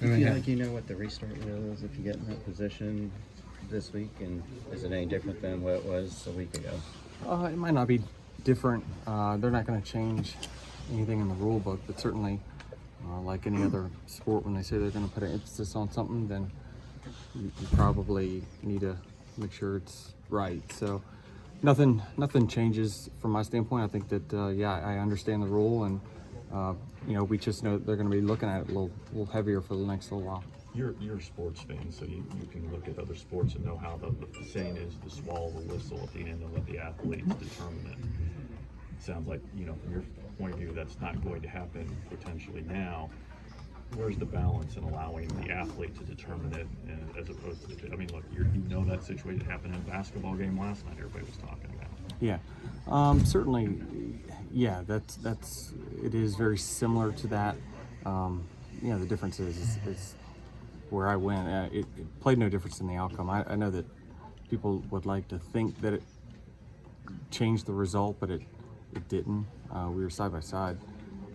Do you feel like you know what the restart rule is if you get in that position this week, and is it any different than what it was a week ago? It might not be different. They're not going to change anything in the rule book, but certainly, like any other sport, when they say they're going to put an emphasis on something, then you probably need to make sure it's right. So nothing changes from my standpoint. I think that I understand the rule, and we just know that they're going to be looking at it a little heavier for the next little while. You're a sports fan, so you can look at other sports and know how the saying is to swallow the whistle at the end and let the athletes determine it. Sounds like, from your point of view, that's not going to happen potentially now. Where's the balance in allowing the athlete to determine it, and as opposed to look, that situation happened in a basketball game last night. Everybody was talking about. Yeah, certainly. Yeah, that's it is very similar to that. The difference is where I went. It played no difference in the outcome. I know that people would like to think that it changed the result, but it didn't. We were side by side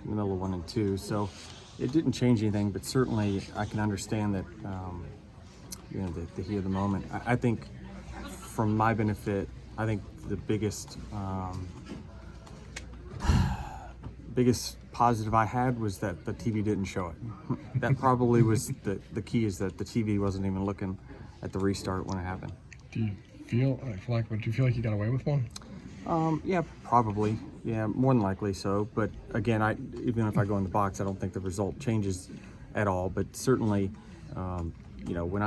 in the middle of 1 and 2, so it didn't change anything. But certainly, I can understand that. The heat of the moment. I think, from my benefit, I think the biggest positive I had was that the TV didn't show it. That probably was the key, is that the TV wasn't even looking at the restart when it happened. Do you feel like you got away with one? Yeah, probably. Yeah, more than likely so. But again, even if I go in the box, I don't think the result changes at all. But certainly, when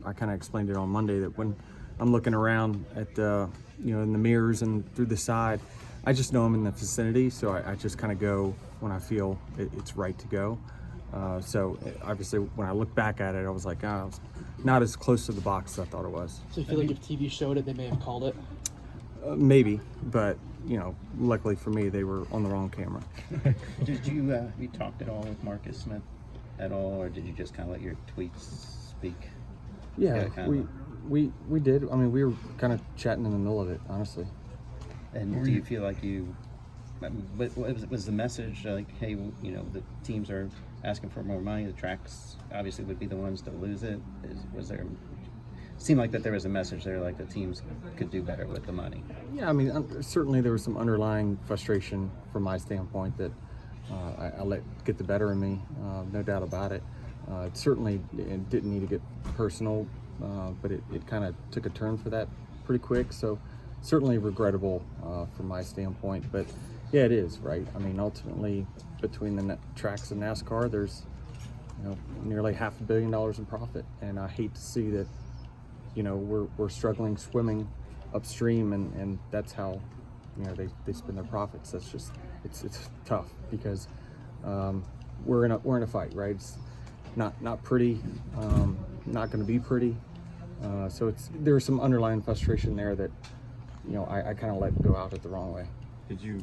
I kind of explained it on Monday, that when I'm looking around at in the mirrors and through the side, I just know I'm in the vicinity, so I just kind of go when I feel it's right to go. So obviously, when I look back at it, I was like, I was not as close to the box as I thought it was. So you feel like if TV showed it, they may have called it? Maybe, but luckily for me, they were on the wrong camera. Did you talked at all with Marcus Smith at all, or did you just kind of let your tweets speak? Yeah, we did. I mean, we were kind of chatting in the middle of it, honestly. And do you feel like was the message like, hey, the teams are asking for more money, the tracks obviously would be the ones to lose it? Seemed like that there was a message there, like the teams could do better with the money? Yeah, I mean, certainly there was some underlying frustration from my standpoint that I let get the better of me, no doubt about it. It certainly didn't need to get personal, but it kind of took a turn for that pretty quick. So certainly regrettable from my standpoint. But yeah, it is, right? I mean, ultimately, between the tracks and NASCAR, there's nearly $500 million in profit, and I hate to see that. We're struggling swimming upstream, and that's how they spend their profits. That's just it's tough because we're in a fight, right? It's not pretty, not going to be pretty. So there's some underlying frustration there that I kind of let go out it the wrong way. Did you?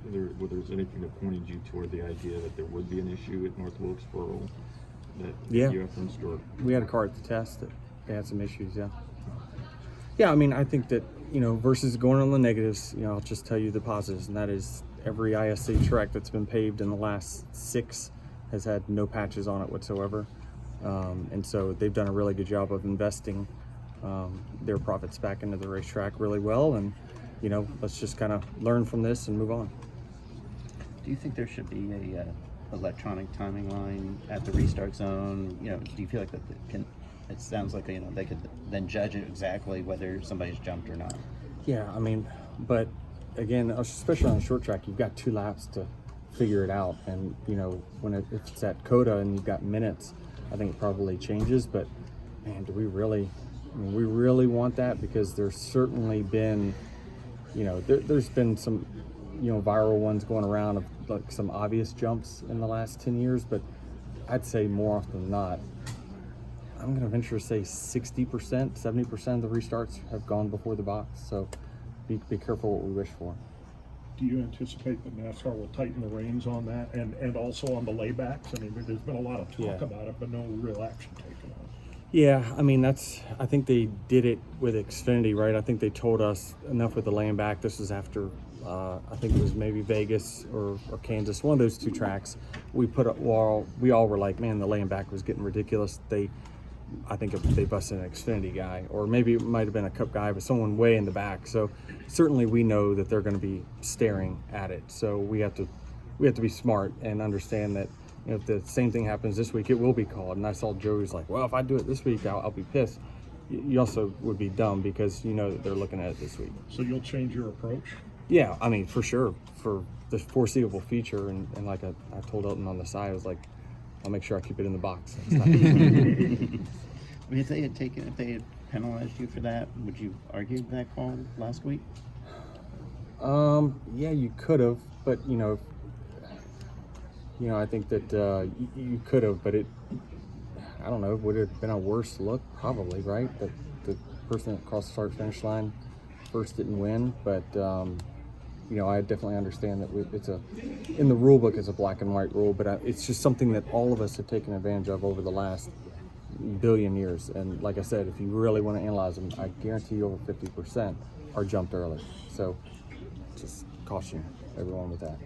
Whether there's anything that pointed you toward the idea that there would be an issue at North Wilkesboro that you referenced, or we had a car at the test that they had some issues. Yeah, I mean, I think that versus going on the negatives, I'll just tell you the positives, and that is every ISC track that's been paved in the last 6 has had no patches on it whatsoever, and so they've done a really good job of investing their profits back into the racetrack really well, and let's just kind of learn from this and move on. Do you think there should be a electronic timing line at the restart zone? Do you feel like that it sounds like they could then judge it exactly whether somebody's jumped or not? Yeah, I mean, but again, especially on a short track, you've got 2 laps to figure it out, and if it's at Coda and you've got minutes, I think it probably changes. But man, do we really? I mean, we really want that, because there's certainly been, there's been some, viral ones going around of like some obvious jumps in the last 10 years, but I'd say more often than not, I'm going to venture to say 60%, 70% of the restarts have gone before the box. So be careful what we wish for. Do you anticipate that NASCAR will tighten the reins on that, and also on the laybacks? I mean, there's been a lot of talk about it, but no real action taken on it. Yeah, I mean, I think they did it with Xfinity, right? I think they told us enough with the laying back. This was after I think it was maybe Vegas or Kansas, one of those two tracks. We put up, well, we all were like, man, the laying back was getting ridiculous. I think they busted an Xfinity guy, or maybe it might have been a Cup guy, but someone way in the back. So certainly we know that they're going to be staring at it. So we have to be smart and understand that, you know, if the same thing happens this week, it will be called. And I saw Joey's like, well, if I do it this week, I'll be pissed. You also would be dumb because you know that they're looking at it this week. So you'll change your approach? Yeah, I mean, for sure, for the foreseeable future. And like I told Elton on the side, I was like, I'll make sure I keep it in the box. I mean, if they had penalized you for that, would you argue that call last week? Yeah, you could have, but you know, I think that you could have, but I don't know, would it have been a worse look? Probably, right? That the person that crossed the start-finish line first didn't win, but you know, I definitely understand that in the rule book it's a black and white rule, but it's just something that all of us have taken advantage of over the last billion years. And like I said, if you really want to analyze them, I guarantee you over 50% are jumped early. So just caution everyone with that.